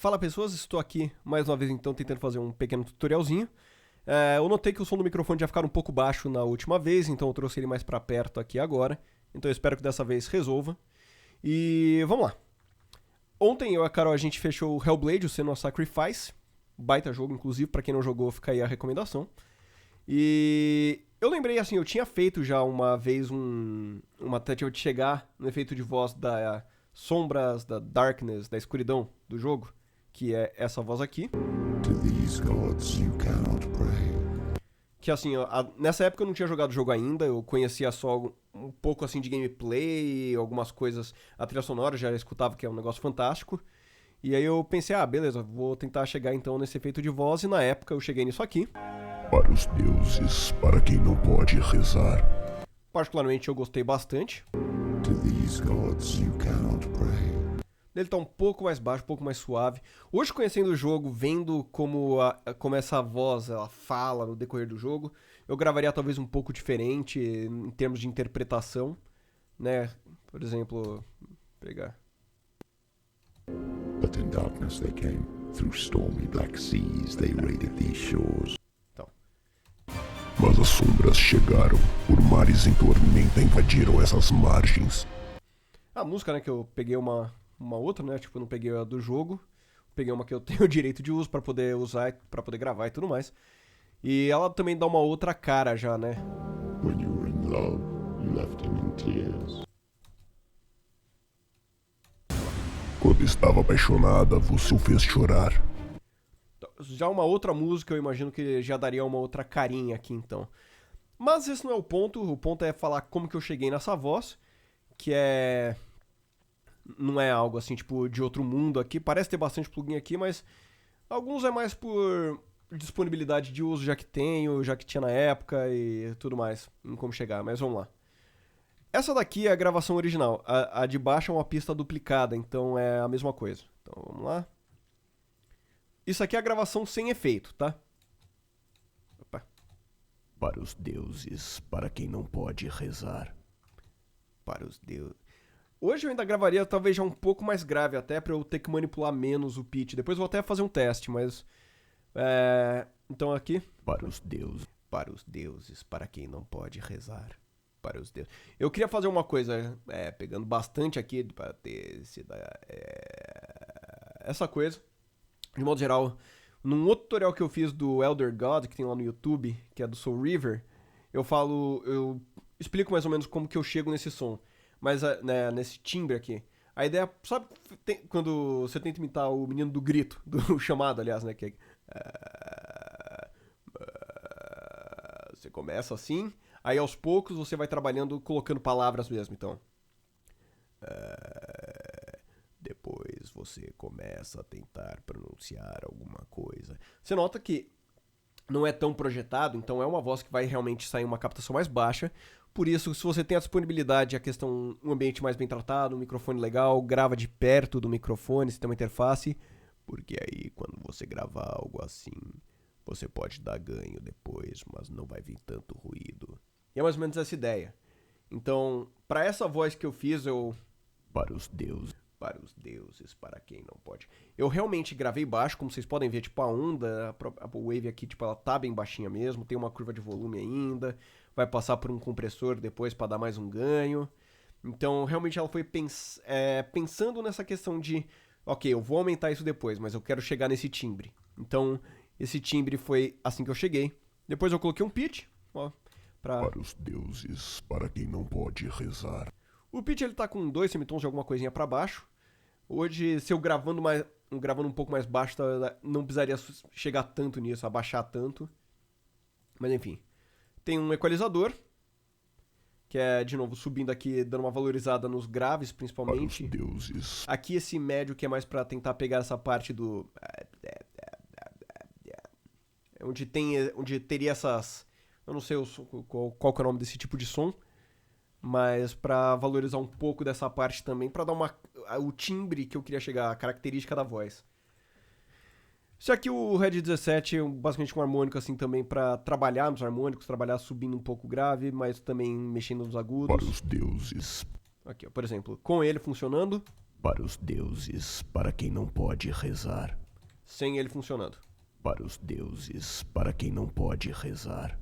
Fala pessoas, estou aqui mais uma vez então tentando fazer um pequeno tutorialzinho. Eu notei que o som do microfone já ficaram um pouco baixo na última vez, então eu trouxe ele mais pra perto aqui agora. Então eu espero que dessa vez resolva. E vamos lá. Ontem eu e a Carol a gente fechou o Hellblade, o Senua's Sacrifice. Baita jogo, inclusive, pra quem não jogou fica aí a recomendação. E eu lembrei assim, eu tinha feito já uma vez uma tentativa de chegar no efeito de voz da sombras, da darkness, da escuridão do jogo, que é essa voz aqui. To these gods you cannot pray. Que assim, nessa época eu não tinha jogado o jogo ainda, eu conhecia só um pouco assim de gameplay, algumas coisas, a trilha sonora já escutava que é um negócio fantástico. E aí eu pensei, beleza, vou tentar chegar então nesse efeito de voz, e na época eu cheguei nisso aqui. Para os deuses, para quem não pode rezar. Particularmente eu gostei bastante. To these gods you cannot pray. Ele tá um pouco mais baixo, um pouco mais suave. Hoje, conhecendo o jogo, vendo como essa voz ela fala no decorrer do jogo, eu gravaria talvez um pouco diferente em termos de interpretação, né? Por exemplo, pegar. But in darkness they came. Through stormy black seas they raided these shores. Então. Mas as sombras chegaram. Por mares em tormenta invadiram essas margens. A música, né, que eu peguei uma outra, né? Tipo, eu não peguei a do jogo. Peguei uma que eu tenho o direito de uso pra poder usar, pra poder gravar e tudo mais. E ela também dá uma outra cara já, né? When you were in love, you left him in tears. Quando estava apaixonada, você o fez chorar. Já uma outra música, eu imagino que já daria uma outra carinha aqui, então. Mas esse não é o ponto é falar como que eu cheguei nessa voz, que não é algo assim, tipo, de outro mundo aqui. Parece ter bastante plugin aqui, mas alguns é mais por disponibilidade de uso, já que tenho, já que tinha na época e tudo mais, em como chegar. Mas vamos lá. Essa daqui é a gravação original. A de baixo é uma pista duplicada, então é a mesma coisa. Então vamos lá. Isso aqui é a gravação sem efeito, tá? Opa. Para os deuses, para quem não pode rezar. Para os deuses. Hoje eu ainda gravaria talvez já um pouco mais grave, até pra eu ter que manipular menos o pitch. Depois eu vou até fazer um teste, mas... Então aqui... Para os deuses. Para os deuses, para quem não pode rezar. Para os deuses. Eu queria fazer uma coisa, pegando bastante aqui para ter essa coisa. De modo geral, num outro tutorial que eu fiz do Elder God, que tem lá no YouTube, que é do Soul River, eu explico mais ou menos como que eu chego nesse som. Mas nesse timbre aqui. A ideia, sabe quando você tenta imitar o menino do grito, do chamado, aliás, né? Que você começa assim, aí aos poucos você vai trabalhando, colocando palavras mesmo, então. Depois você começa a tentar pronunciar alguma coisa. Você nota que não é tão projetado, então é uma voz que vai realmente sair uma captação mais baixa. Por isso, se você tem a disponibilidade, um ambiente mais bem tratado, um microfone legal, grava de perto do microfone, se tem uma interface, porque aí quando você gravar algo assim, você pode dar ganho depois, mas não vai vir tanto ruído. E é mais ou menos essa ideia. Então, para essa voz que eu fiz, Para os deuses. Para os deuses, para quem não pode. Eu realmente gravei baixo, como vocês podem ver, tipo a onda, a wave aqui, tipo, ela tá bem baixinha mesmo, tem uma curva de volume ainda, vai passar por um compressor depois para dar mais um ganho. Então, realmente ela foi pensando nessa questão de, ok, eu vou aumentar isso depois, mas eu quero chegar nesse timbre. Então, esse timbre foi assim que eu cheguei. Depois eu coloquei um pitch, ó, Para os deuses, para quem não pode rezar. O pitch ele tá com 2 semitons de alguma coisinha para baixo. Hoje, se eu gravando um pouco mais baixo, não precisaria chegar tanto nisso, abaixar tanto. Mas enfim. Tem um equalizador, que é, de novo, subindo aqui, dando uma valorizada nos graves, principalmente. Para os deuses. Aqui esse médio, que é mais pra tentar pegar essa parte do... Onde teria essas... Eu não sei qual que é o nome desse tipo de som. Mas pra valorizar um pouco dessa parte também, pra dar o timbre que eu queria chegar, a característica da voz. Isso aqui, o Red 17, é basicamente um harmônico assim também pra trabalhar nos harmônicos, trabalhar subindo um pouco grave, mas também mexendo nos agudos. Para os deuses. Aqui, ó, por exemplo, com ele funcionando. Para os deuses, para quem não pode rezar. Sem ele funcionando. Para os deuses, para quem não pode rezar.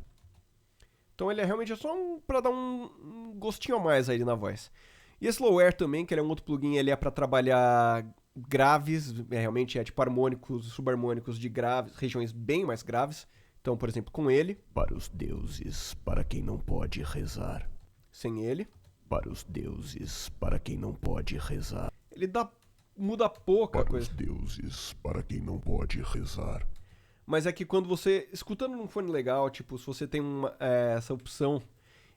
Então ele é realmente só pra dar um gostinho a mais aí na voz. E esse Low Air também, que ele é um outro plugin, ele é pra trabalhar graves, realmente é tipo harmônicos, subharmônicos de graves, regiões bem mais graves. Então, por exemplo, com ele. Para os deuses, para quem não pode rezar. Sem ele. Para os deuses, para quem não pode rezar. Ele muda pouca para coisa. Para os deuses, para quem não pode rezar. Mas é que quando você, escutando num fone legal, tipo, se você tem essa opção,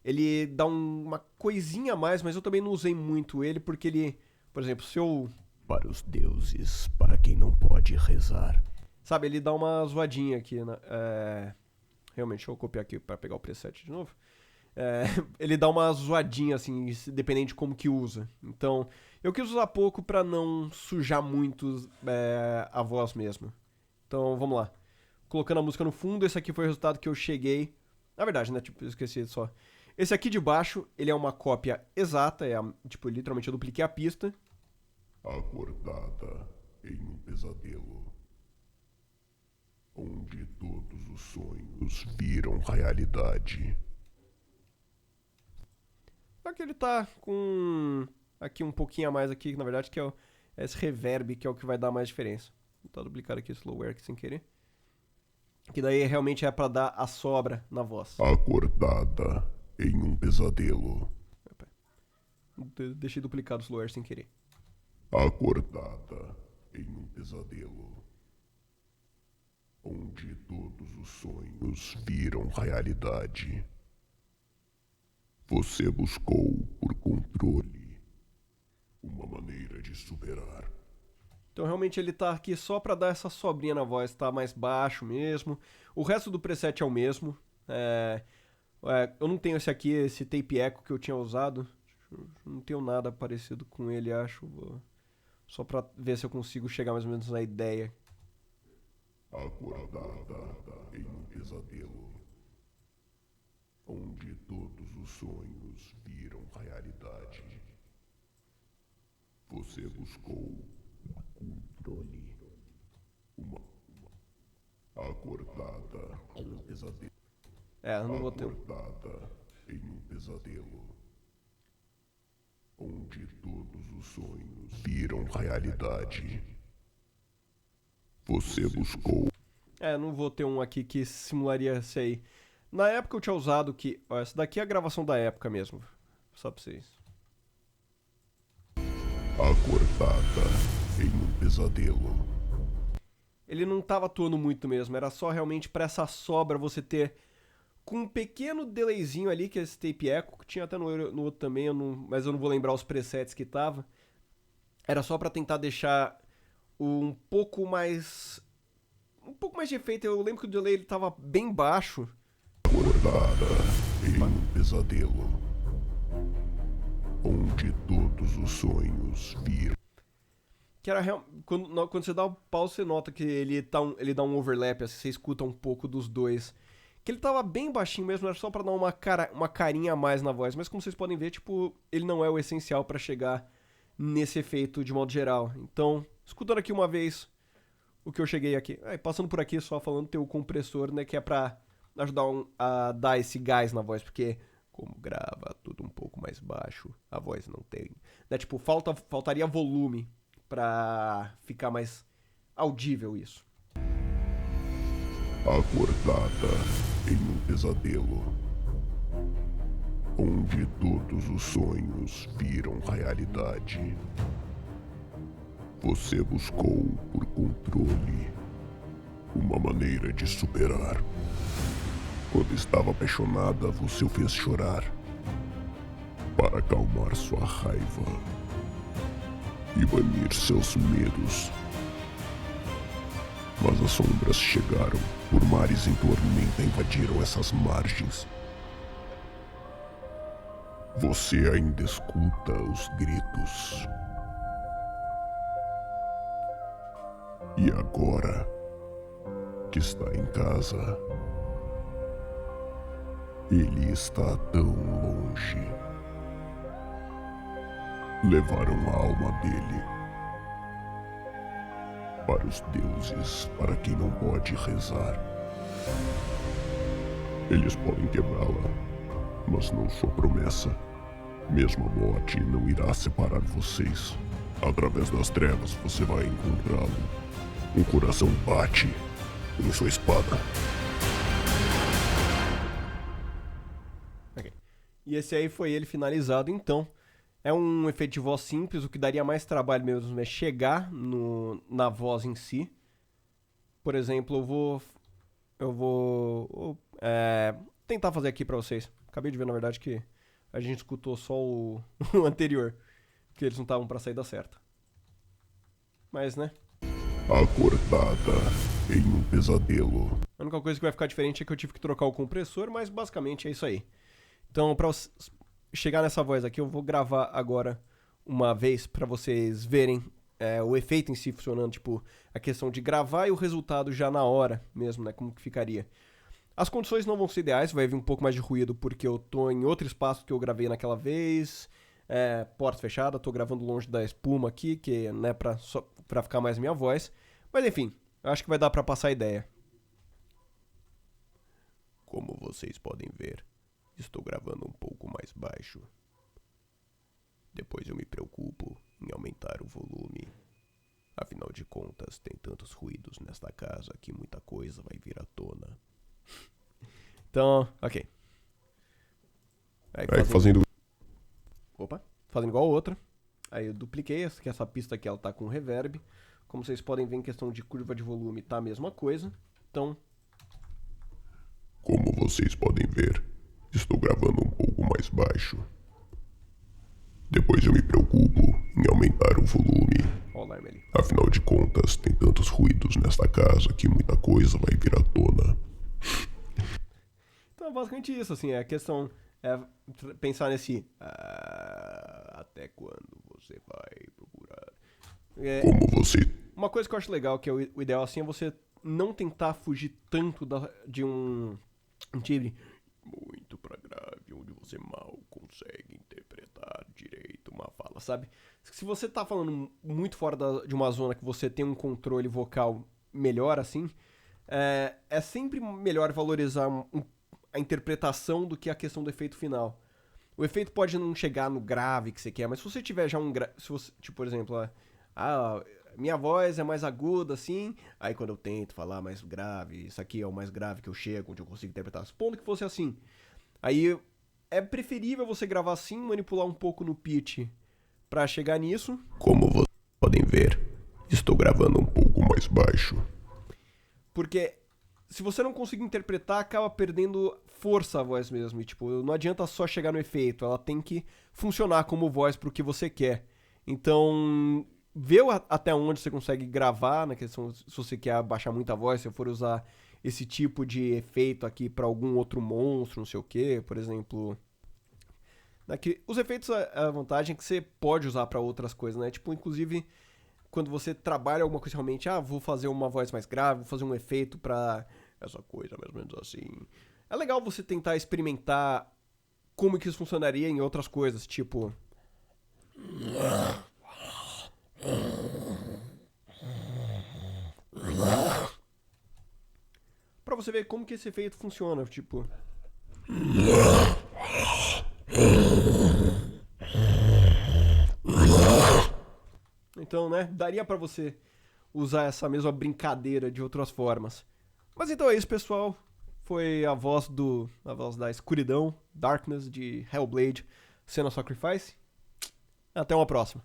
ele dá uma coisinha a mais, mas eu também não usei muito ele, porque ele, por exemplo, se eu... Para os deuses, para quem não pode rezar. Sabe, ele dá uma zoadinha aqui, né? Realmente, deixa eu copiar aqui pra pegar o preset de novo. Ele dá uma zoadinha, assim, dependendo de como que usa. Então, eu quis usar pouco pra não sujar muito a voz mesmo. Então, vamos lá. Colocando a música no fundo, esse aqui foi o resultado que eu cheguei. Na verdade, né? Tipo, eu esqueci só. Esse aqui de baixo, ele é uma cópia exata. Tipo, literalmente eu dupliquei a pista. Acordada em um pesadelo, onde todos os sonhos viram realidade. Só que ele tá com aqui um pouquinho a mais aqui, na verdade, que é esse reverb, que é o que vai dar mais diferença. Vou tá duplicado aqui esse low air aqui sem querer. Que daí realmente é pra dar a sobra na voz. Acordada em um pesadelo. Deixei duplicado o low air sem querer. Acordada em um pesadelo, onde todos os sonhos viram realidade. Você buscou por controle uma maneira de superar. Então realmente ele tá aqui só pra dar essa sobrinha na voz, tá mais baixo mesmo. O resto do preset é o mesmo. Eu não tenho esse tape echo que eu tinha usado. Não tenho nada parecido com ele, acho. Só pra ver se eu consigo chegar mais ou menos na ideia. Acordada em um pesadelo, onde todos os sonhos viram realidade. Você buscou controle. Acordada em um pesadelo. Eu não vou ter. Acordada em um pesadelo, onde todos os sonhos viram realidade. Você buscou. Não vou ter um aqui que simularia esse aí. Na época eu tinha usado que... Ó, essa daqui é a gravação da época mesmo. Só pra vocês. Acordada em um pesadelo. Ele não tava atuando muito mesmo. Era só realmente pra essa sobra você ter... Com um pequeno delayzinho ali, que é esse tape echo. Que tinha até no outro também, mas eu não vou lembrar os presets que tava. Era só pra tentar deixar um pouco mais de efeito. Eu lembro que o delay ele tava bem baixo. Acordada em um pesadelo, onde todos os sonhos viram. Que era quando você dá o pause, você nota que ele dá um overlap, assim, você escuta um pouco dos dois. Que ele tava bem baixinho mesmo, era só pra dar uma carinha a mais na voz. Mas como vocês podem ver, tipo, ele não é o essencial pra chegar nesse efeito de modo geral. Então, escutando aqui uma vez o que eu cheguei aqui. Passando por aqui só falando, tem o compressor, né, que é pra ajudar a dar esse gás na voz, porque como grava tudo um pouco mais baixo, a voz não tem, né, tipo, faltaria volume pra ficar mais audível isso. Acordada em um pesadelo, onde todos os sonhos viram realidade. Você buscou por controle uma maneira de superar. Quando estava apaixonada, você o fez chorar para acalmar sua raiva e banir seus medos. Mas as sombras chegaram, por mares em tormenta invadiram essas margens. Você ainda escuta os gritos. E agora que está em casa, ele está tão longe. Levaram a alma dele Para os deuses, para quem não pode rezar. Eles podem quebrá-la, mas não sua promessa. Mesmo a morte não irá separar vocês. Através das trevas você vai encontrá-lo. Um coração bate em sua espada. Ok. E esse aí foi ele finalizado, então. É um efeito de voz simples, o que daria mais trabalho mesmo é chegar na voz em si. Por exemplo, eu vou tentar fazer aqui pra vocês. Acabei de ver, na verdade, que a gente escutou só o anterior, que eles não estavam pra saída certa. Mas, né? Acordada em um pesadelo. A única coisa que vai ficar diferente é que eu tive que trocar o compressor, mas basicamente é isso aí. Então, pra chegar nessa voz aqui, eu vou gravar agora uma vez pra vocês verem o efeito em si funcionando, tipo, a questão de gravar e o resultado já na hora mesmo, né, como que ficaria. As condições não vão ser ideais, vai vir um pouco mais de ruído porque eu tô em outro espaço que eu gravei naquela vez, porta fechada, tô gravando longe da espuma aqui, que né, pra ficar mais minha voz, mas enfim, eu acho que vai dar pra passar a ideia. Como vocês podem ver, estou gravando um pouco mais baixo. Depois eu me preocupo em aumentar o volume. Afinal de contas, tem tantos ruídos nesta casa que muita coisa vai vir à tona. Então, ok. Aí, fazendo igual a outra. Aí eu dupliquei, que essa pista aqui ela tá com reverb. Como vocês podem ver em questão de curva de volume tá a mesma coisa. Então... Como vocês podem ver, estou gravando um pouco mais baixo. Depois eu me preocupo em aumentar o volume. Olha lá, Emily. Afinal de contas, tem tantos ruídos nesta casa que muita coisa vai vir à tona. Então é basicamente isso, assim, a questão é pensar nesse... até quando você vai procurar? Como você... Uma coisa que eu acho legal, que é o ideal assim, é você não tentar fugir tanto de um timbre muito pra grave, onde você mal consegue interpretar direito uma fala, sabe? Se você tá falando muito fora de uma zona que você tem um controle vocal melhor, assim, é sempre melhor valorizar a interpretação do que a questão do efeito final. O efeito pode não chegar no grave que você quer, mas se você tiver já se você, tipo, por exemplo, minha voz é mais aguda, assim, aí quando eu tento falar mais grave, isso aqui é o mais grave que eu chego, onde eu consigo interpretar, supondo que fosse assim. Aí é preferível você gravar assim, manipular um pouco no pitch pra chegar nisso. Como vocês podem ver, estou gravando um pouco mais baixo. Porque se você não conseguir interpretar, acaba perdendo força a voz mesmo. E, tipo, não adianta só chegar no efeito, ela tem que funcionar como voz pro que você quer. Então, vê até onde você consegue gravar, na questão se você quer abaixar muita voz, se eu for usar esse tipo de efeito aqui pra algum outro monstro, não sei o que, por exemplo. Os efeitos, a vantagem é que você pode usar pra outras coisas, né? Tipo, inclusive, quando você trabalha alguma coisa realmente, vou fazer uma voz mais grave, vou fazer um efeito pra essa coisa, mais ou menos assim. É legal você tentar experimentar como que isso funcionaria em outras coisas, tipo... Pra você ver como que esse efeito funciona, tipo... Então, né, daria pra você usar essa mesma brincadeira de outras formas. Mas então é isso, pessoal. Foi a voz da escuridão, Darkness, de Hellblade, Senua Sacrifice. Até uma próxima.